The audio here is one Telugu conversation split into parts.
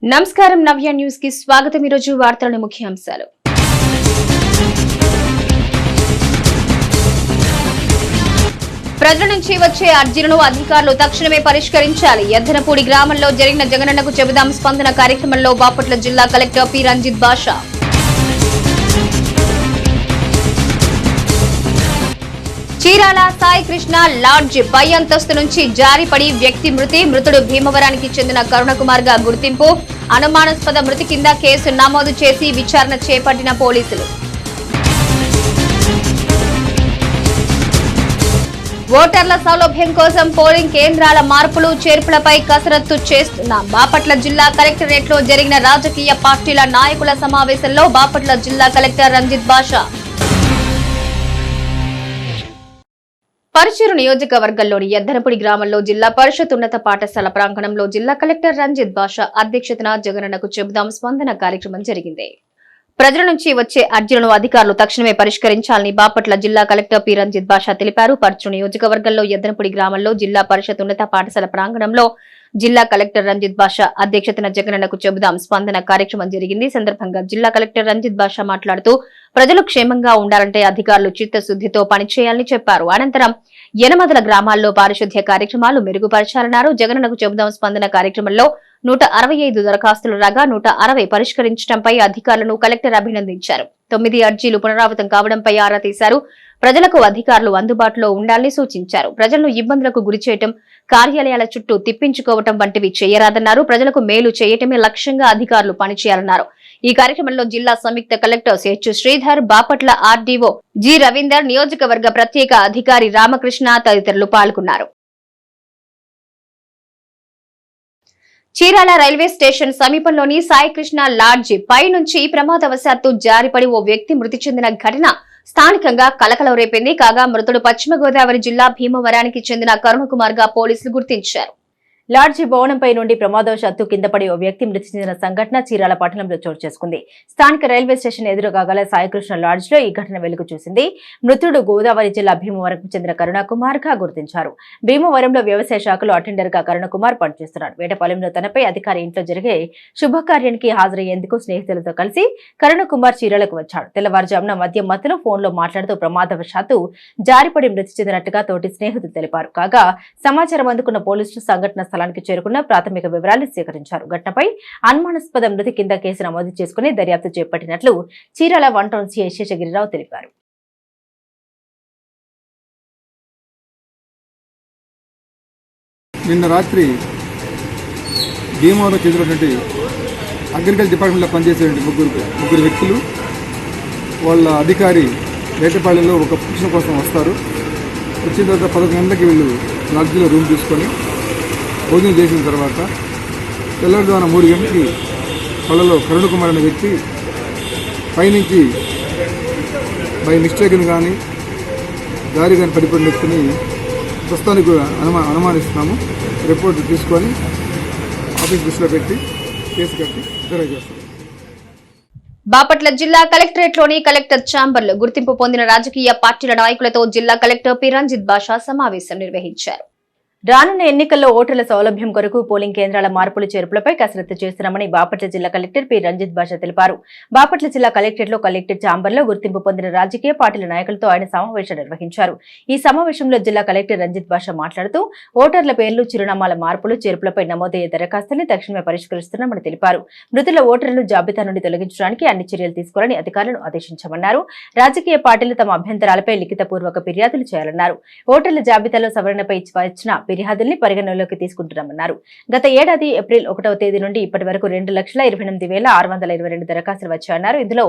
నమస్కారం నవ్య న్యూస్ కి స్వాగతం। ఈ రోజు వార్తల ముఖ్యాంశాలు। ప్రజల నుంచి వచ్చే అర్జీలను అధికారులు తక్షణమే పరిష్కరించాలి। ఎద్దనపూడి గ్రామంలో జరిగిన జగనన్నకు చెబుదాం స్పందన కార్యక్రమంలో బాపట్ల జిల్లా కలెక్టర్ పి రంజిత్ బాషా। చీరాల సాయి కృష్ణ లాడ్జ్ పై అంతస్తు నుంచి జారిపడి వ్యక్తి మృతుడు భీమవరానికి చెందిన కరుణకుమార్ గా గుర్తింపు। అనుమానాస్పద మృతి కింద కేసు నమోదు చేసి విచారణ చేపట్టిన పోలీసులు। ఓటర్ల సౌలభ్యం కోసం పోలింగ్ కేంద్రాల మార్పులు చేర్పులపై కసరత్తు చేస్తున్న బాపట్ల జిల్లా కలెక్టరేట్ లో జరిగిన రాజకీయ పార్టీల నాయకుల సమావేశంలో బాపట్ల జిల్లా కలెక్టర్ రంజిత్ బాషా। పరుచూరు నియోజకవర్గంలోని ఎద్దనపూడి గ్రామంలో జిల్లా పరిషత్ ఉన్నత పాఠశాల ప్రాంగణంలో జిల్లా కలెక్టర్ రంజిత్ బాషా అధ్యక్షతన జగనన్నకు చెబుదాం స్పందన కార్యక్రమం జరిగింది। ప్రజల నుంచి వచ్చే అర్జీలను అధికారులు తక్షణమే పరిష్కరించాలని బాపట్ల జిల్లా కలెక్టర్ పి రంజిత్ బాషా తెలిపారు। పరుచూరు నియోజకవర్గంలో ఎద్దనపూడి గ్రామంలో జిల్లా పరిషత్ ఉన్నత పాఠశాల ప్రాంగణంలో జిల్లా కలెక్టర్ రంజిత్ బాషా అధ్యక్షతన జగనన్నకు చెబుదాం స్పందన కార్యక్రమం జరిగింది। సందర్భంగా జిల్లా కలెక్టర్ రంజిత్ బాషా మాట్లాడుతూ ప్రజలు క్షేమంగా ఉండాలంటే అధికారులు చిత్తశుద్దితో పనిచేయాలని చెప్పారు। అనంతరం యనమదల గ్రామాల్లో పారిశుద్ధ్య కార్యక్రమాలు మెరుగుపరచాలన్నారు। జగనన్నకు చెబుదాం స్పందన కార్యక్రమంలో 165 దరఖాస్తులు రాగా 160 పరిష్కరించడంపై అధికారులను కలెక్టర్ అభినందించారు। 9 అర్జీలు పునరావృతం కావడంపై ఆరా తీశారు। ప్రజలకు అధికారులు అందుబాటులో ఉండాలని సూచించారు। ప్రజలను ఇబ్బందులకు గురిచేయటం, కార్యాలయాల చుట్టూ తిప్పించుకోవటం వంటివి చేయరాదన్నారు। ప్రజలకు మేలు చేయటమే లక్ష్యంగా అధికారులు పనిచేయాలన్నారు। ఈ కార్యక్రమంలో జిల్లా సంయుక్త collector H Sridhar, Bapatla RDO G Ravinder, నియోజకవర్గ ప్రత్యేక అధికారి రామకృష్ణ తదితరులు పాల్గొన్నారు। చీరాల రైల్వే స్టేషన్ సమీపంలోని సాయి కృష్ణ లాడ్జ్ పై నుంచి ప్రమాదవశాత్తు జారిపడి ఓ వ్యక్తి మృతి చెందిన ఘటన స్థానికంగా కలకలం రేపింది। కాగా మృతుడు పశ్చిమ గోదావరి జిల్లా భీమవరానికి చెందిన కరుణకుమార్ గా పోలీసులు గుర్తించారు। లాడ్జి భవనంపై నుండి ప్రమాదవశాత్తు కిందపడి ఓ వ్యక్తి మృతి చెందిన సంఘటన చీరాల పట్టణంలో చోటు చేసుకుంది। స్థానిక రైల్వే స్టేషన్ ఎదురుగా గల సాయికృష్ణ లాడ్జ్ లో ఈ ఘటన వెలుగు చూసింది। మృతుడు గోదావరి జిల్లా భీమవరంకు చెందిన కరుణకుమార్ గా గుర్తించారు। భీమవరంలో వ్యవసాయ శాఖలో అటెండర్ గా కరుణకుమార్ పనిచేస్తున్నాడు। వేటపాలెంలో తనపై అధికారి ఇంట్లో జరిగే శుభకార్యానికి హాజరయ్యేందుకు స్నేహితులతో కలిసి కరుణకుమార్ చీరాలకు వచ్చాడు। తెల్లవారుజామున మద్యం మత్తులో ఫోన్ లో మాట్లాడుతూ ప్రమాదవశాత్తు జారిపడి మృతి చెందినట్టుగా తోటి స్నేహితులు తెలిపారు। కాగా సమాచారం అందుకున్న పోలీసులు సంఘటన స్థలానికి చేరుకున్న ప్రాథమిక వివరాలు సేకరించారు। ఘటనపై అనుమానాస్పద మృతి కింద కేసు నమోదు చేసుకుని దర్యాప్తు చేపట్టినట్లు చీరాల 1 టౌన్ సీఐ శేషగిరిరావు తెలిపారు। నిన్న రాత్రి భీమవరంలో చెందినటువంటి అగ్రికల్చర్ డిపార్ట్మెంట్లో పనిచేసే ముగ్గురు వ్యక్తులు వాళ్ళ అధికారి వేటపాలెంలో ఒక ఫంక్షన్ కోసం వస్తారు। వచ్చిన తర్వాత 11 గంటలకి వీళ్ళు లాడ్జిలో రూమ్ తీసుకొని భోజనం చేసిన తర్వాత తెల్లవారుజామున 3 గంటలకి పొలంలో కరుణకుమార్ అనే వ్యక్తి పైనుంచి బై మిస్టేక్ని కానీ దారి కానీ పడిపోయిన వ్యక్తిని ప్రస్తుతానికి అనుమానిస్తున్నాము। రిపోర్ట్ తీసుకొని ఆఫీస్ దృష్టిలో పెట్టి కేసు కట్టి దర్యాప్తు చేస్తాం। బాపట్ల జిల్లా కలెక్టరేట్ లోని కలెక్టర్ ఛాంబర్ లో గుర్తింపు పొందిన రాజకీయ పార్టీల నాయకులతో జిల్లా కలెక్టర్ పి రంజిత్ బాషా సమావేశం నిర్వహించారు। రానున్న ఎన్నికల్లో ఓటర్ల సౌలభ్యం కొరకు పోలింగ్ కేంద్రాల మార్పులు చేర్పులపై కసరత్తు చేస్తున్నామని బాపట్ల జిల్లా కలెక్టర్ పి రంజిత్ బాషా తెలిపారు। బాపట్ల జిల్లా కలెక్టరేట్ లో కలెక్టర్ ఛాంబర్ లో గుర్తింపు పొందిన రాజకీయ పార్టీల నాయకులతో ఆయన సమావేశం నిర్వహించారు। ఈ సమావేశంలో జిల్లా కలెక్టర్ రంజిత్ బాషా మాట్లాడుతూ ఓటర్ల పేర్లు, చిరునామాల మార్పులు చేర్పులపై నమోదయ్యే దరఖాస్తుల్ని తక్షణమే పరిష్కరిస్తున్నామని తెలిపారు। మృతుల ఓటర్లను జాబితా నుండి తొలగించడానికి అన్ని చర్యలు తీసుకోవాలని అధికారులను ఆదేశించామన్నారు। రాజకీయ పార్టీలు తమ అభ్యంతరాలపై లిఖితపూర్వక ఫిర్యాదులు చేయాలన్నారు। ఓటర్ల జాబితాలో సవరణపై వచ్చిన ఫిర్యాదుల్ని పరిగణనలోకి తీసుకుంటున్నామన్నారు। గత ఏడాది ఏప్రిల్ 1వ తేదీ నుండి ఇప్పటి వరకు 2,28,622 దరఖాస్తులు వచ్చాయన్నారు। ఇందులో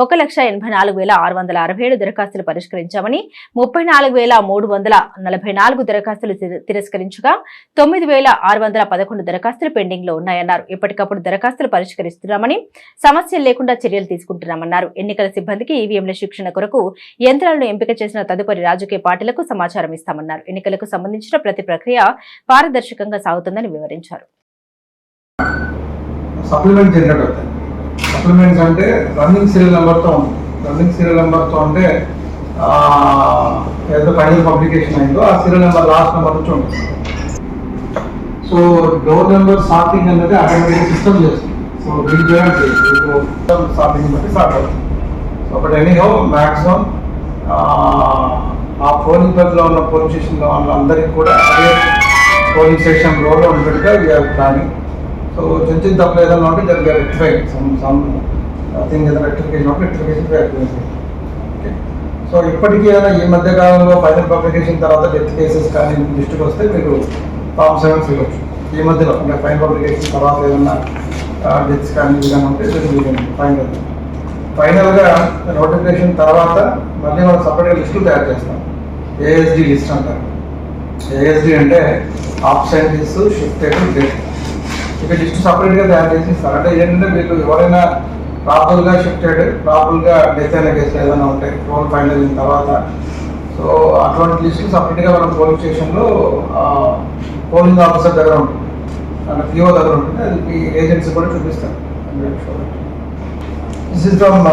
1,84,667 దరఖాస్తులు పరిష్కరించామని, 34,344 దరఖాస్తులు తిరస్కరించగా 9,611 దరఖాస్తులు పెండింగ్ లో ఉన్నాయన్నారు। ఎప్పటికప్పుడు దరఖాస్తులు పరిష్కరిస్తున్నామని, సమస్యలు లేకుండా చర్యలు తీసుకుంటున్నామన్నారు। ఎన్నికల సిబ్బందికి ఈవీఎంల శిక్షణ కొరకు యంత్రాలను ఎంపిక చేసిన తదుపరి రాజకీయ పార్టీలకు సమాచారం ఇస్తామన్నారు। ఎన్నికలకు సంబంధించిన ప్రతి ప్రక్రియ పారదర్శకంగా సాగుతుందని వివరించారు। సప్లిమెంట్ జనరేట్ అవుతాయి। సప్లిమెంట్స్ అంటే రన్నింగ్ సీరియల్ నెంబర్తో అంటే ఏదో ఫైనల్ పబ్లికేషన్ అయిందో ఆ సీరియల్ నెంబర్ లాస్ట్ నెంబర్ నుంచి ఉంటుంది। సో డోర్ నెంబర్ సార్టింగ్ అనేది ఆటోమేటిక్ సిస్టమ్ చేస్తుంది। సో వీళ్ళు స్టార్టింగ్ బట్టి స్టార్ట్ అవుతుంది. సో బట్ ఎనీహౌ మ్యాక్సిమం ఆ పోలింగ్ బూత్లో ఉన్న పోలింగ్ స్టేషన్లో వాళ్ళందరికీ కూడా అదే పోలింగ్ స్టేషన్ రోడ్లో ఉన్నట్టుగా వీఆర్ ప్లానింగ్. సో చిన్న తప్పు ఏదైనా ఉంటే దానికి రెక్టిఫై సమ్ థింగ్ ఏదైనా రెక్టిఫికేషన్ ఉంటే రెక్టిఫికేషన్. ఓకే, సో ఇప్పటికీ ఏదైనా ఈ మధ్య కాలంలో ఫైనల్ పబ్లికేషన్ తర్వాత డెత్ కేసెస్ కానీ లిస్టుకు వస్తే మీరు ఫామ్ 7 ఇవ్వచ్చు. ఈ మధ్యలో అంటే ఫైనల్ పబ్లికేషన్ తర్వాత ఏదైనా డెత్స్ కానీ ఏదైనా ఉంటే ఫైనల్గా నోటిఫికేషన్ తర్వాత మళ్ళీ మనం సపరేట్ లిస్టులు తయారు చేస్తాం. ఏఎస్డి లిస్ట్ అంటారు. ఏఎస్డి అంటే ఆబ్సెంటీస్, షిఫ్టెడ్, డెత్. ఇక లిస్ట్ సపరేట్గా తయారు చేసి ఇస్తారు. అంటే ఏంటంటే వీళ్ళు ఎవరైనా ప్రాపర్గా షిఫ్టెడ్, ప్రాపర్గా డెత్ అయిన కేసులు ఏదైనా ఉంటాయి రోల్ ఫైనల్ అయిన తర్వాత. సో అటువంటి లిస్టులు సపరేట్గా మనం పోలింగ్ స్టేషన్లో పోలింగ్ ఆఫీసర్ దగ్గర ఉంటుంది, అంటే పిఓ దగ్గర ఉంటుంది. అది ఏజెన్సీ కూడా చూపిస్తారు. దిస్ ఇస్ ఫ్రమ్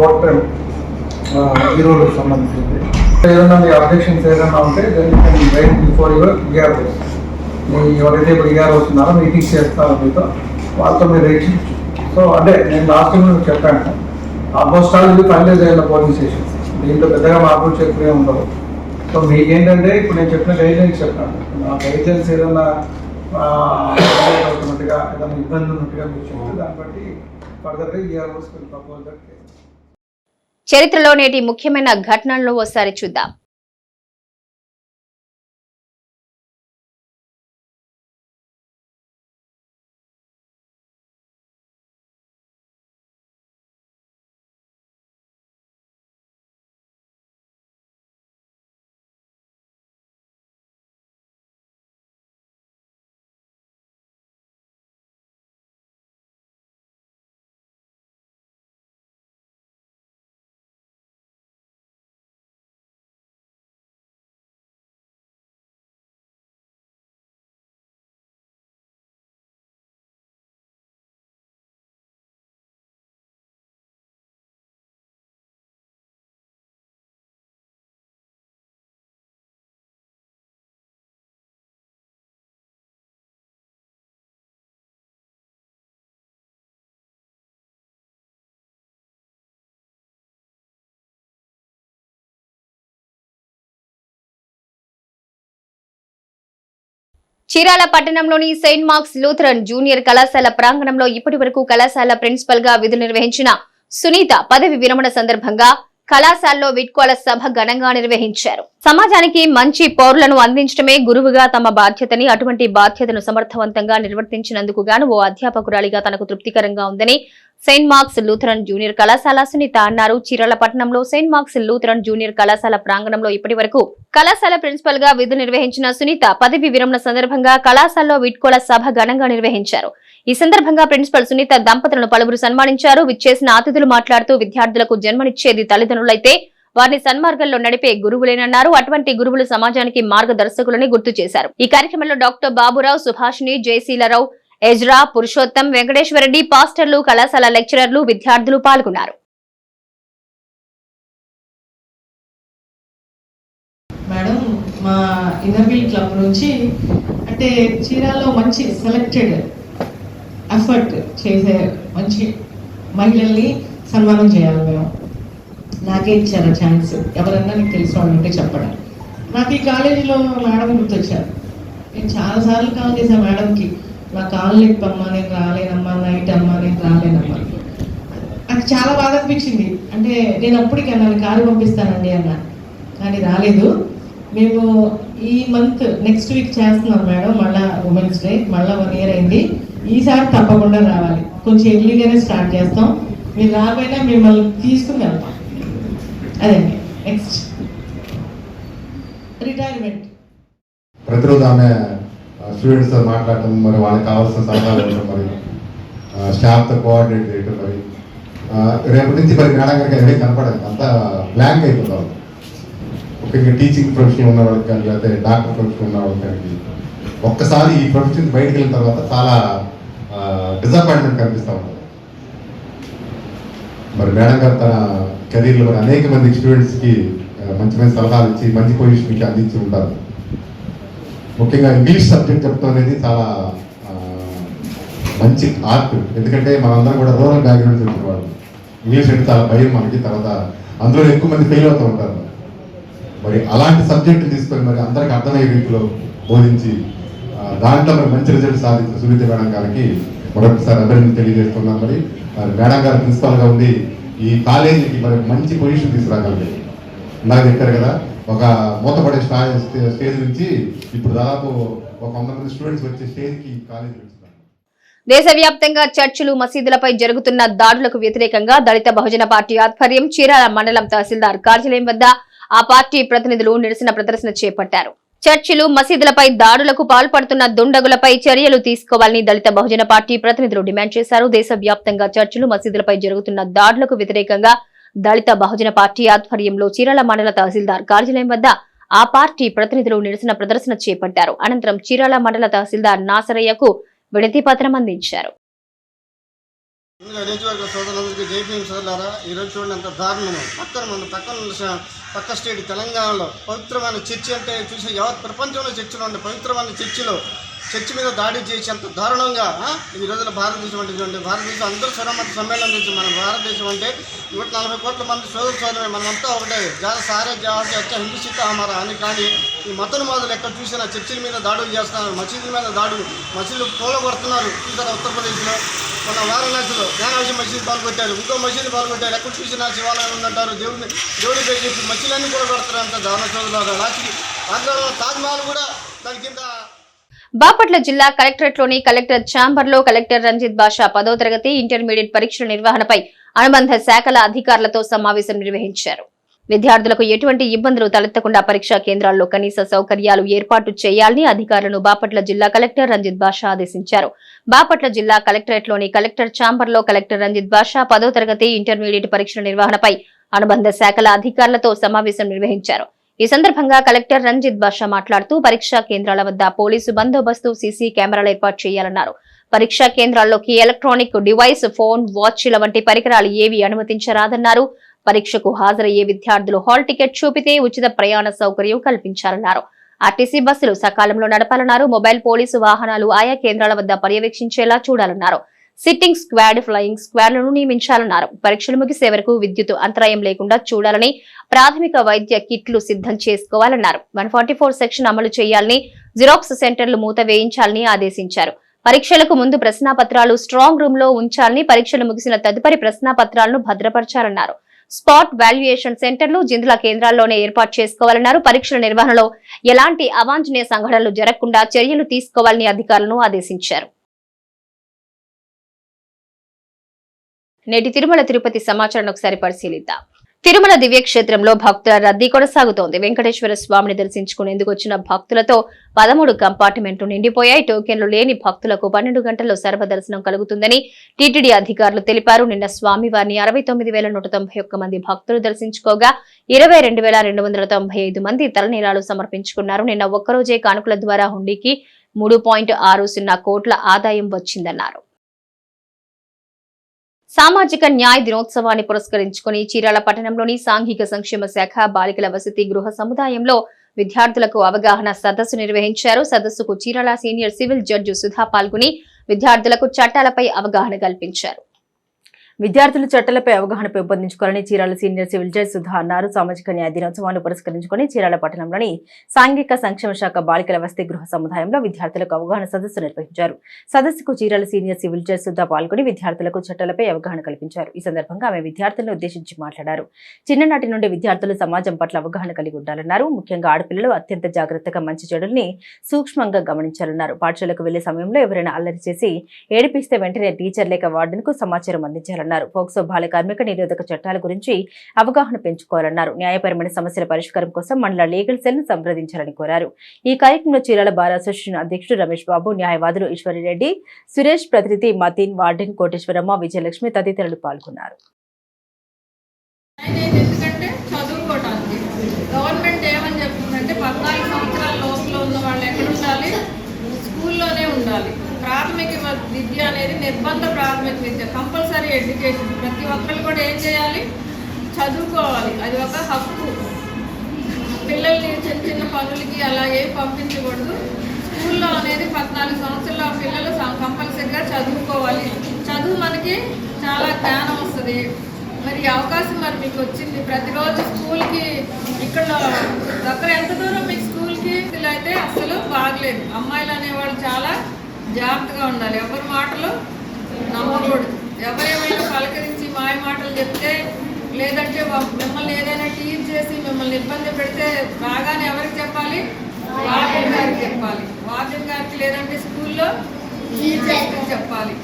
ఓటర్ ఈ రోజు సంబంధించింది. ఏదైనా మీ అబ్జెక్షన్స్ ఏదైనా ఉంటే రైట్ బిఫోర్ యువర్ ఈఆర్ఓస్, మీ ఎవరైతే ఇప్పుడు ఈఆర్ వస్తున్నారో మీటింగ్స్ చేస్తారో మీతో వాళ్ళతో మీరు రైట్. సో అంటే నేను లాస్ట్ టైం మీకు చెప్పాను, ఆల్మోస్ట్ ఆల్ ఇది ఫైనలైజ్ అయిన పోలింగ్ స్టేషన్స్. దీంట్లో పెద్దగా మార్పులు చెప్పే ఉండవు. సో మీకు ఏంటంటే ఇప్పుడు నేను చెప్పిన గైడ్లైన్స్ చెప్పాను. ఆ గైడ్లైన్స్ ఏదైనా అవుతున్నట్టుగా ఏదైనా ఇబ్బంది ఉన్నట్టుగా మీరు చెప్తే దాన్ని బట్టి ఫర్దర్గా ఈఆర్ఓస్ ప్రపోజ్ దట్. చరిత్రలో నేటి ముఖ్యమైన ఘటనలను ఒకసారి చూద్దాం. చీరాల పట్టణంలోని సెయింట్ మార్క్స్ లూథరన్ జూనియర్ కళాశాల ప్రాంగణంలో ఇప్పటి వరకు కళాశాల ప్రిన్సిపల్ గా విధులు నిర్వహించిన సునీత పదవి విరమణ సందర్భంగా కళాశాలలో వీడ్కోల సభ ఘనంగా నిర్వహించారు. సమాజానికి మంచి పౌరులను అందించడమే గురువుగా తమ బాధ్యతని, అటువంటి బాధ్యతను సమర్థవంతంగా నిర్వర్తించినందుకు గాను ఓ అధ్యాపకురాలిగా తనకు తృప్తికరంగా ఉందని సెయింట్ మార్క్స్ లూథరన్ జూనియర్ కళాశాల సునీత అన్నారు. చీరాల పట్టణంలో సెయింట్ మార్క్స్ లూథరన్ జూనియర్ కళాశాల ప్రాంగణంలో ఇప్పటి వరకు కళాశాల ప్రిన్సిపల్ గా విధులు నిర్వహించిన సునీత పదవి విరమణ సందర్భంగా కళాశాలలో వీడ్కోల సభ ఘనంగా నిర్వహించారు. ఈ సందర్భంగా ప్రిన్సిపల్ సునీత దంపతులను పలువురు సన్మానించారు. విచ్చేసిన అతిథులు మాట్లాడుతూ విద్యార్థులకు జన్మనిచ్చేది తల్లిదండ్రులైతే వారిని సన్మార్గంలో నడిపే గురువులేనన్నారు. అటువంటి గురువులు సమాజానికి మార్గదర్శకులని గుర్తు చేశారు. ఈ కార్యక్రమంలో డాక్టర్ బాబురావు, సుభాషిణి, జయశీలరావు, ఎజ్రా, పురుషోత్తం, వెంకటేశ్వరరెడ్డి, పాస్టర్లు, కళాశాల లెక్చరర్లు, విద్యార్థులు పాల్గొన్నారు. మేడం, మా ఇన్నర్వీల్ క్లబ్ నుంచి అంటే చీరాల్లో మంచి సెలెక్టెడ్ ఎఫర్ట్ చేసే మంచి మహిళల్ని సన్మానం చేయాలి. మేము నాకే ఇచ్చారు ఛాన్స్. ఎవరన్నా నీకు తెలిసిన వాళ్ళు ఉంటే చెప్పడం. నాకు ఈ కాలేజీలో మేడం గుర్తొచ్చారు. నేను చాలాసార్లు కాల్ చేశాను మేడంకి, నా కాల్ లేపమ్మా, నేను రాలేనమ్మా, నైట్ అమ్మా, నేను రాలేనమ్మా. నాకు చాలా బాధ అనిపించింది. అంటే నేను అప్పటికి అన్నాను కారు పంపిస్తానండి అన్నా, కానీ రాలేదు. మేము ఈ మంత్ నెక్స్ట్ వీక్ చేస్తున్నాం మేడం, మళ్ళీ ఉమెన్స్ డే, మళ్ళీ 1 year అయింది. ఈసారి తప్పకుండా రావాలి. కొంచెం ఎర్లీగానే స్టార్ట్ చేస్తాం. మీరు రాకపోయినా మిమ్మల్ని తీసుకుని వెళ్తాం. అదండి. Next retirement. ప్రతిరోజు ఆమె స్టూడెంట్స్తో మాట్లాడటం, మరి వాళ్ళకి కావాల్సిన సలహాలు ఇవ్వడం, మరి స్టాఫ్తో కోఆర్డినేట్ చేయటం, మరి రేపటి నుంచి మరి మేడం గారికి అదే కనపడదు, అంతా బ్లాంక్ అయిపోతాం. ముఖ్యంగా టీచింగ్ ప్రొఫెషన్ ఉన్న వాళ్ళకి కానీ, లేకపోతే డాక్టర్ ప్రొఫెషన్ ఉన్న వాళ్ళకి కానీ ఒక్కసారి ఈ ప్రొఫెషన్ బయటకు వెళ్ళిన తర్వాత చాలా డిసప్పాయింట్మెంట్ కనిపిస్తూ ఉంటుంది. మరి మేడం గారు తన కెరీర్లో మరి అనేక మంది స్టూడెంట్స్కి మంచి మంచి సలహాలు ఇచ్చి మంచి పొజిషన్కి అందించి ఉంటారు. ముఖ్యంగా ఇంగ్లీష్ సబ్జెక్ట్ చెప్తాం అనేది చాలా మంచి ఆర్ట్, ఎందుకంటే మనందరం కూడా రూరల్ బ్యాక్గ్రౌండ్ వచ్చిన వాళ్ళు, ఇంగ్లీష్ అంటే చాలా భయం మనకి, తర్వాత అందులో ఎక్కువ మంది ఫెయిల్ అవుతూ ఉంటారు. మరి అలాంటి సబ్జెక్ట్ తీసుకొని మరి అందరికి అర్థమయ్యే రీతిలో బోధించి దాంట్లో మరి మంచి రిజల్ట్ సాధించిన సునీత మేడం గారికి మరొకసారి అభినందన తెలియజేస్తున్నాం. మరి మేడం గారు ప్రిన్సిపాల్గా ఉండి ఈ కాలేజీకి మరి మంచి పొజిషన్ తీసుకురాగలిగారు. ఇందాక చెప్పారు కదా, ఒక మూతపడే స్టేజ్ నుంచి ఇప్పుడు దాదాపు ఒక 100 మంది స్టూడెంట్స్ వచ్చే స్టేజ్కి కాలేజీ వచ్చింది. దేశవ్యాప్తంగా చర్చిలు, మసీదులపై జరుగుతున్న దాడులకు వ్యతిరేకంగా దళిత బహుజన పార్టీ ఆధ్వర్యం చీరాల మండలం తహసీల్దార్ కార్యాలయం వద్ద ఆ పార్టీ ప్రతినిధులు నిరసన ప్రదర్శన చేపట్టారు. చర్చిలు, మసీదులపై దాడులకు పాల్పడుతున్న దుండగులపై చర్యలు తీసుకోవాలని దళిత బహుజన పార్టీ ప్రతినిధులు డిమాండ్ చేశారు. దేశవ్యాప్తంగా చర్చిలు, మసీదులపై జరుగుతున్న దాడులకు వ్యతిరేకంగా దళిత బహుజన పార్టీ ఆధ్వర్యంలో చీరాల మండల తహసీల్దార్ కార్యాలయం వద్ద ఆ పార్టీ ప్రతినిధులు నిరసన ప్రదర్శన చేపట్టారు. అనంతరం చీరాల మండల తహసీల్దార్ నాసరయ్యకు వినతి పత్రం అందించారు. నియోజకవర్గ సోదరులందరికీ జైభీం సోదరులారా, ఈరోజు చూడండి అంత దారుణము. పక్క స్టేట్ తెలంగాణలో పవిత్రమైన చర్చి అంటే చూసి యావత్ ప్రపంచంలో చర్చిలో ఉండే పవిత్రమైన చర్చి మీద దాడి చేసి అంత దారుణంగా ఈ రోజున భారతదేశం అంటే చూడండి, భారతదేశం అందరూ స్వరమత సమ్మేళనం చేసి మన భారతదేశం అంటే 140 కోట్ల మంది సోదరులు మనమంతా ఒకటే సారే జాతి అచ్చా హిందూ సీత హమారా అని. కానీ ఈ మతోన్మాదులు ఎక్కడ చూసినా చర్చిల మీద దాడులు చేస్తున్నారు, మసీదుల మీద దాడులు, మసీదులు కూలగొడుతున్నారు. చూసారా ఉత్తరప్రదేశ్లో మన వారణాసిలో జ్ఞానవిషయం మసీదు పాల్గొట్టారు, ఇంకో మసీదు పాల్గొట్టారు. ఎక్కడ చూసినా శివాలయం ఉందంటారు, దేవుడి పేరు చెప్పి మసీదులన్నీ కూడా కొడుతున్నారు. అంత దారుణ సోదరులు. లాస్ట్కి ఆగ్రాలో తాజ్మహల్ కూడా దాని కింద. బాపట్ల జిల్లా కలెక్టరేట్లోని కలెక్టర్ ఛాంబర్లో కలెక్టర్ రంజిత్ బాషా 10వ తరగతి ఇంటర్మీడియట్ పరీక్షల నిర్వహణపై అనుబంధ శాఖల అధికారులతో సమావేశం నిర్వహించారు. విద్యార్థులకు ఎటువంటి ఇబ్బందులు తలెత్తకుండా పరీక్షా కేంద్రాల్లో కనీస సౌకర్యాలు ఏర్పాటు చేయాలని అధికారులను బాపట్ల జిల్లా కలెక్టర్ రంజిత్ బాషా ఆదేశించారు. బాపట్ల జిల్లా కలెక్టరేట్లోని కలెక్టర్ ఛాంబర్లో కలెక్టర్ రంజిత్ బాషా 10వ తరగతి ఇంటర్మీడియట్ పరీక్షల నిర్వహణపై అనుబంధ శాఖల అధికారులతో సమావేశం నిర్వహించారు. ఈ సందర్భంగా కలెక్టర్ రంజిత్ బాషా మాట్లాడుతూ పరీక్షా కేంద్రాల వద్ద పోలీసు బందోబస్తు, సీసీ కెమెరాలు ఏర్పాటు చేయాలన్నారు. పరీక్షా కేంద్రాల్లోకి ఎలక్ట్రానిక్ డివైస్, ఫోన్, వాచ్ల వంటి పరికరాలు ఏవీ అనుమతించరాదన్నారు. పరీక్షకు హాజరయ్యే విద్యార్థులు హాల్ టికెట్ చూపితే ఉచిత ప్రయాణ సౌకర్యం కల్పించాలన్నారు. ఆర్టీసీ బస్సులు సకాలంలో నడపాలన్నారు. మొబైల్ పోలీసు వాహనాలు ఆయా కేంద్రాల వద్ద పర్యవేక్షించేలా చూడాలన్నారు. సిట్టింగ్ స్క్వాడ్, ఫ్లయింగ్ స్క్వాడ్లను నియమించాలన్నారు. పరీక్షలు ముగిసే వరకు విద్యుత్ అంతరాయం లేకుండా చూడాలని, ప్రాథమిక వైద్య కిట్లు సిద్ధం చేసుకోవాలన్నారు. 144 సెక్షన్ అమలు చేయాలని, జిరాక్స్ సెంటర్లు మూత వేయించాలని ఆదేశించారు. పరీక్షలకు ముందు ప్రశ్నాపత్రాలు స్ట్రాంగ్ రూమ్ లో ఉంచాలని, పరీక్షలు ముగిసిన తదుపరి ప్రశ్నాపత్రాలను భద్రపరచాలన్నారు. స్పాట్ వాల్యుయేషన్ సెంటర్లు జిల్లా కేంద్రాల్లోనే ఏర్పాటు చేసుకోవాలన్నారు. పరీక్షల నిర్వహణలో ఎలాంటి అవాంఛనీయ సంఘటనలు జరగకుండా చర్యలు తీసుకోవాలని అధికారులను ఆదేశించారు. నేటి తిరుమల తిరుపతి సమాచారాన్ని ఒకసారి పరిశీలిద్దాం. తిరుమల దివ్యక్షేత్రంలో భక్తుల రద్దీ కొనసాగుతోంది. వెంకటేశ్వర స్వామిని దర్శించుకునేందుకు వచ్చిన భక్తులతో 13 కంపార్ట్మెంట్లు నిండిపోయాయి. టోకెన్లు లేని భక్తులకు 12 గంటల్లో సర్వదర్శనం కలుగుతుందని టీటీడీ అధికారులు తెలిపారు. నిన్న స్వామివారిని 69,191 మంది భక్తులు దర్శించుకోగా 22,295 మంది తలనీలాలు సమర్పించుకున్నారు. నిన్న ఒక్కరోజే కానుకల ద్వారా హుండీకి 3.60 కోట్ల ఆదాయం వచ్చిందన్నారు. సామాజిక న్యాయ దినోత్సవాన్ని పురస్కరించుకుని చీరాల పట్టణంలోని సాంఘిక సంక్షేమ శాఖ బాలికల వసతి గృహ సముదాయంలో విద్యార్థులకు అవగాహన సదస్సు నిర్వహించారు. సదస్సుకు Chirala senior civil judge Sudha పాల్గొని విద్యార్థులకు చట్టాలపై అవగాహన కల్పించారు. విద్యార్థులు చట్టాలపై అవగాహన పెంపొందించుకోవాలని Chirala senior civil judge Sudha అన్నారు. సామాజిక న్యాయ దినోత్సవాన్ని పురస్కరించుకుని చీరాల పట్టణంలోని సాంఘిక సంక్షేమ శాఖ బాలికల వసతి గృహ సముదాయంలో విద్యార్థులకు అవగాహన సదస్సు నిర్వహించారు. సదస్సుకు Chirala senior civil judge Sudha పాల్గొని విద్యార్థులకు చట్టాలపై అవగాహన కల్పించారు. ఈ సందర్భంగా ఆమె విద్యార్థులను ఉద్దేశించి మాట్లాడారు. చిన్ననాటి నుండి విద్యార్థులు సమాజం పట్ల అవగాహన కలిగి ఉండాలన్నారు. ముఖ్యంగా ఆడపిల్లలు అత్యంత జాగ్రత్తగా మంచి చెడుల్ని సూక్ష్మంగా గమనించాలన్నారు. పాఠశాలకు వెళ్లే సమయంలో ఎవరైనా అల్లరి చేసి ఏడిపిస్తే వెంటనే టీచర్ లేక వార్డెన్కు సమాచారం అందించాలన్నారు. పోక్సో బాల కార్మిక నిరోధక చట్టాల గురించి అవగాహన పెంచుకోవాలన్నారు. న్యాయపరమైన సమస్యల పరిష్కారం కోసం మండల లీగల్ సెల్ ను సంప్రదించాలని కోరారు. ఈ కార్యక్రమంలో చీరాల బార్ అసోసియేషన్ అధ్యక్షుడు రమేష్ బాబు, న్యాయవాదులు ఈశ్వరిరెడ్డి, సురేష్, ప్రతినిధి మతీన్, వార్డెన్ కోటేశ్వరమ్మ, విజయలక్ష్మి తదితరులు పాల్గొన్నారు. గవర్నమెంట్ ఏమని చెప్తుందంటే 14 సంవత్సరాల లోపల ఉన్న వాళ్ళు ఎక్కడ ఉండాలి, స్కూల్లోనే ఉండాలి. ప్రాథమిక విద్య అనేది నిర్బంధ ప్రాథమిక విద్య, కంపల్సరీ ఎడ్యుకేషన్. ప్రతి ఒక్కరు కూడా ఏం చేయాలి, చదువుకోవాలి. అది ఒక హక్కు. పిల్లల్ని చిన్న చిన్న పనులకి అలా ఏం పంపించకూడదు. స్కూల్లో అనేది 14 సంవత్సరాల పిల్లలు కంపల్సరిగా చదువుకోవాలి. చదువు మనకి చాలా జ్ఞానం వస్తుంది. మరి ఈ అవకాశం మరి మీకు వచ్చింది. ప్రతిరోజు స్కూల్కి ఇక్కడ దగ్గర ఎంత దూరం మీకు స్కూల్కి అయితే అసలు బాగలేదు. అమ్మాయిలు అనేవాళ్ళు చాలా జాగ్రత్తగా ఉండాలి. ఎవరి మాటలు నమ్మకూడదు. ఎవరేమైనా పలకరించి మాయ మాటలు చెప్తే, లేదంటే మిమ్మల్ని ఏదైనా టీచ్ చేసి మిమ్మల్ని ఇబ్బంది పెడితే బాగానే ఎవరికి చెప్పాలి? వార్డెన్ గారికి చెప్పాలి. వార్డెన్ గారికి లేదంటే స్కూల్లో టీచర్స్కి చెప్పాలి.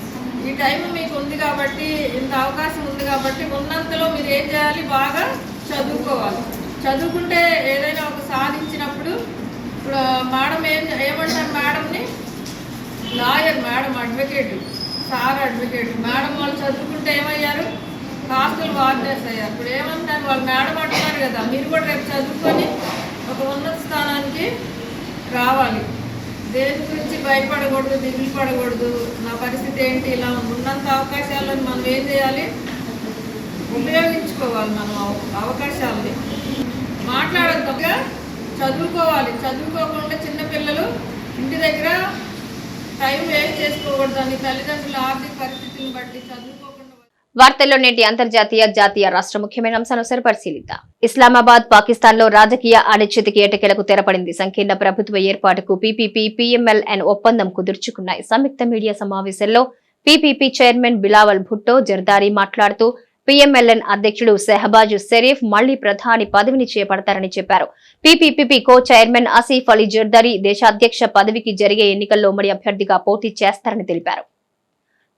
ఈ టైం మీకు ఉంది కాబట్టి, ఇంత అవకాశం ఉంది కాబట్టి ఉన్నంతలో మీరు ఏం చేయాలి? బాగా చదువుకోవాలి. చదువుకుంటే ఏదైనా ఒక సాధించినప్పుడు, ఇప్పుడు మేడం ఏమంటారు మేడంని? Lawyer madam, advocate sir advocate. Madam వాళ్ళు చదువుకుంటే ఏమయ్యారు? హాస్టల్ వార్డెన్స్ అయ్యారు. ఇప్పుడు ఏమంటారు వాళ్ళు? మేడం అంటున్నారు కదా, మీరు కూడా రేపు చదువుకొని ఒక ఉన్నత స్థానానికి రావాలి. దేని గురించి భయపడకూడదు, దిగులు పడకూడదు. నా పరిస్థితి ఏంటి, ఇలా ఉన్నంత అవకాశాలను మనం ఏం చేయాలి? ఉపయోగించుకోవాలి. మనం అవకాశాలని మాట్లాడద్దుగా చదువుకోవాలి. చదువుకోకుండా చిన్నపిల్లలు ఇంటి దగ్గర టైం వేస్ట్ చేసుకోకూడదు. అని తల్లిదండ్రుల ఆర్థిక పరిస్థితిని బట్టి చదువుకోకుండా. వార్తల్లో నేటి అంతర్జాతీయ జాతీయ రాష్ట్ర ముఖ్యమైన అంశాలను పరిశీలిద్దాం. ఇస్లామాబాద్ పాకిస్తాన్ లో రాజకీయ అనిశ్చితికి ఎటకెలకు తెరపడింది. సంకీర్ణ ప్రభుత్వ ఏర్పాటుకు పీపీపీ పీఎంఎల్ఎన్ ఒప్పందం కుదుర్చుకున్నాయి. సంయుక్త మీడియా సమావేశంలో పీపీపీ చైర్మన్ బిలావల్ భుట్టో జర్దారీ మాట్లాడుతూ పీఎంఎల్ఎన్ అధ్యక్షుడు షెహబాజ్ షరీఫ్ మళ్లీ ప్రధాని పదవిని చేపడతారని చెప్పారు. PPP co chairman Asif Ali Zardari దేశాధ్యక్ష పదవికి జరిగే ఎన్నికల్లో ఉమ్మడి అభ్యర్థిగా పోటీ చేస్తారని తెలిపారు.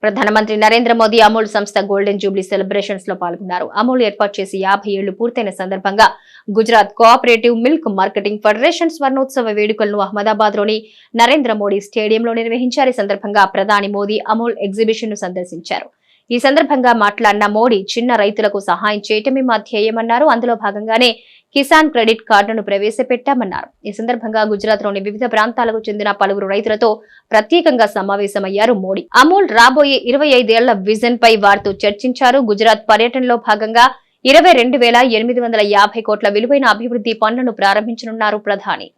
ప్రధానమంత్రి నరేంద్ర మోదీ అమూల్ సంస్థ గోల్డెన్ జూబ్లీ సెలబ్రేషన్స్ లో పాల్గొన్నారు. అమూల్ ఏర్పాటు చేసి 50 ఏళ్లు పూర్తయిన సందర్భంగా Gujarat cooperative milk marketing federation స్వర్ణోత్సవ వేడుకలను అహ్మదాబాద్ లోని నరేంద్ర మోడీ స్టేడియంలో నిర్వహించారు. ఈ సందర్భంగా ప్రధాని మోదీ అమూల్ ఎగ్జిబిషన్ ను సందర్శించారు. ఈ సందర్భంగా మాట్లాడిన మోడీ చిన్న రైతులకు సహాయం చేయటమే మా ధ్యేయమన్నారు. అందులో భాగంగానే కిసాన్ క్రెడిట్ కార్డును ప్రవేశపెట్టామన్నారు. ఈ సందర్భంగా గుజరాత్ లోని వివిధ ప్రాంతాలకు చెందిన పలువురు రైతులతో ప్రత్యేకంగా సమావేశమయ్యారు మోడీ. అమూల్ రాబోయే 25 ఏళ్ల విజన్ పై వారితో చర్చించారు. గుజరాత్ పర్యటనలో భాగంగా 22,850 కోట్ల విలువైన అభివృద్ధి పనులను ప్రారంభించనున్నారు ప్రధాని.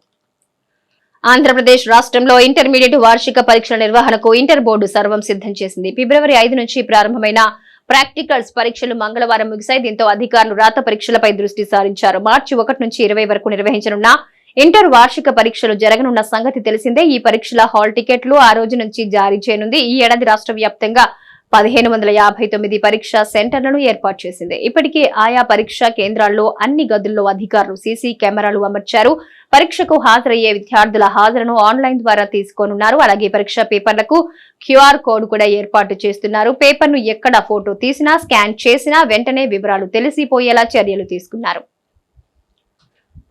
ఆంధ్రప్రదేశ్ రాష్ట్రంలో ఇంటర్మీడియట్ వార్షిక పరీక్షల నిర్వహణకు ఇంటర్ బోర్డు సర్వం సిద్ధం చేసింది. ఫిబ్రవరి 5 నుంచి ప్రారంభమైన ప్రాక్టికల్స్ పరీక్షలు మంగళవారం ముగిశాయి. దీంతో అధికారులు రాత పరీక్షలపై దృష్టి సారించారు. మార్చి 1 నుంచి 20 వరకు నిర్వహించనున్న ఇంటర్ వార్షిక పరీక్షలు జరగనున్న సంగతి తెలిసిందే. ఈ పరీక్షల హాల్ టికెట్లు ఆ రోజు నుంచి జారీ చేయనుంది. ఈ ఏడాది రాష్ట్ర వ్యాప్తంగా 1559 పరీక్షా సెంటర్లను ఏర్పాటు చేసింది. ఇప్పటికే ఆయా పరీక్షా కేంద్రాల్లో అన్ని గదుల్లో అధికారులు సీసీ కెమెరాలు అమర్చారు. పరీక్షకు హాజరయ్యే విద్యార్థుల హాజరును ఆన్లైన్ ద్వారా తీసుకోనున్నారు. అలాగే పరీక్షా పేపర్లకు క్యూఆర్ కోడ్ కూడా ఏర్పాటు చేస్తున్నారు. పేపర్ను ఎక్కడ ఫోటో తీసినా, స్కాన్ చేసినా వెంటనే వివరాలు తెలిసిపోయేలా చర్యలు తీసుకున్నారు.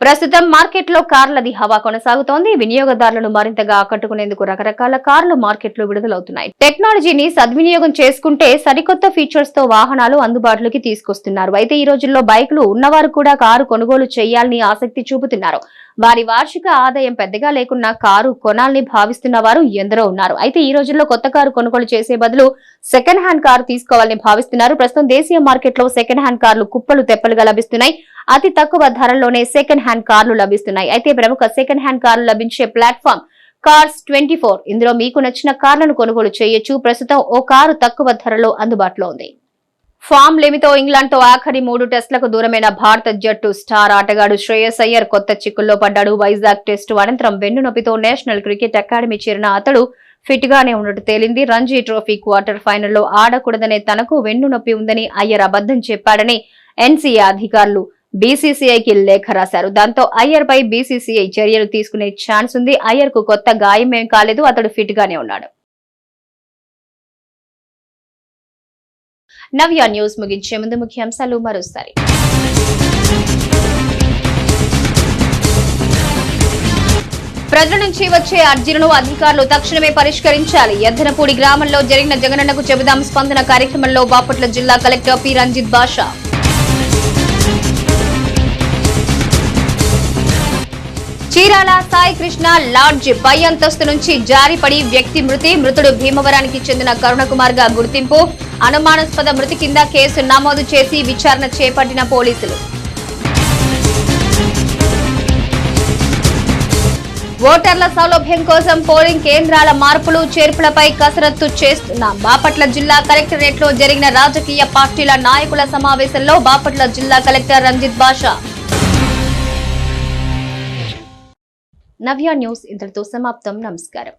ప్రస్తుతం మార్కెట్లో కార్లది హవా కొనసాగుతోంది. వినియోగదారులను మరింతగా ఆకట్టుకునేందుకు రకరకాల కార్లు మార్కెట్లో విడుదలవుతున్నాయి. టెక్నాలజీని సద్వినియోగం చేసుకుంటే సరికొత్త ఫీచర్స్ తో వాహనాలు అందుబాటులోకి తీసుకొస్తున్నారు. అయితే ఈ రోజుల్లో బైకులు ఉన్నవారు కూడా కారు కొనుగోలు చేయాలని ఆసక్తి చూపుతున్నారు. వారి వార్షిక ఆదాయం పెద్దగా లేకున్నా కారు కొనాలని భావిస్తున్న వారు ఎందరో ఉన్నారు. అయితే ఈ రోజుల్లో కొత్త కారు కొనుగోలు చేసే బదులు సెకండ్ హ్యాండ్ కారు తీసుకోవాలని భావిస్తున్నారు. ప్రస్తుతం దేశీయ మార్కెట్లో సెకండ్ హ్యాండ్ కార్లు కుప్పలు తెప్పలుగా లభిస్తున్నాయి. అతి తక్కువ ధరల్లోనే సెకండ్ హ్యాండ్ కార్లు లభిస్తున్నాయి. అయితే ప్రముఖ సెకండ్ హ్యాండ్ కార్లు లభించే ప్లాట్ఫామ్ Cars24. ఇందులో మీకు నచ్చిన కార్లను కొనుగోలు చేయొచ్చు. ప్రస్తుతం ఓ కారు తక్కువ ధరలో అందుబాటులో ఉంది. ఫామ్ లేమితో ఇంగ్లాండ్ తో ఆఖరి 3 టెస్టులకు దూరమైన భారత జట్టు స్టార్ ఆటగాడు శ్రేయస్ అయ్యర్ కొత్త చిక్కుల్లో పడ్డాడు. వైజాగ్ టెస్టు అనంతరం వెన్నునొప్పితో నేషనల్ క్రికెట్ అకాడమీ చేరిన అతడు ఫిట్ గానే ఉన్నట్టు తేలింది. రంజీ ట్రోఫీ క్వార్టర్ ఫైనల్లో ఆడకూడదనే తనకు వెన్నునొప్పి ఉందని అయ్యర్ అబద్దం చెప్పాడని ఎన్సీఏ అధికారులు బీసీసీఐకి లేఖ రాశారు. దాంతో అయ్యర్ పై బీసీసీఐ చర్యలు తీసుకునే ఛాన్స్ ఉంది. అయ్యర్ కు కొత్త గాయమేం కాలేదు. అతడు ఫిట్ గానే ఉన్నాడు. నవ్య న్యూస్ ముగించే ముందు ముఖ్యాంశాలు మరోసారి. ప్రజల నుంచి వచ్చే అర్జీలను అధికారులు తక్షణమే పరిష్కరించాలి. ఎద్దనపూడి గ్రామంలో జరిగిన జగనన్నకు చెబుదాం స్పందన కార్యక్రమంలో బాపట్ల జిల్లా కలెక్టర్ పి రంజిత్ బాషా. చీరాల సాయి కృష్ణ లాడ్జ్ పై అంతస్తు నుంచి జారిపడి వ్యక్తి మృతుడు భీమవరానికి చెందిన కరుణకుమార్ గా గుర్తింపు. అనుమానాస్పద మృతి కింద కేసు నమోదు చేసి విచారణ చేపట్టిన పోలీసులు. ఓటర్ల సౌలభ్యం కోసం పోలింగ్ కేంద్రాల మార్పులు చేర్పులపై కసరత్తు చేస్తున్న బాపట్ల జిల్లా కలెక్టరేట్ లో జరిగిన రాజకీయ పార్టీల నాయకుల సమావేశంలో బాపట్ల జిల్లా కలెక్టర్ రంజిత్ బాషా. నవ్య న్యూస్ ఇంతటితో సమాప్తం. నమస్కారం.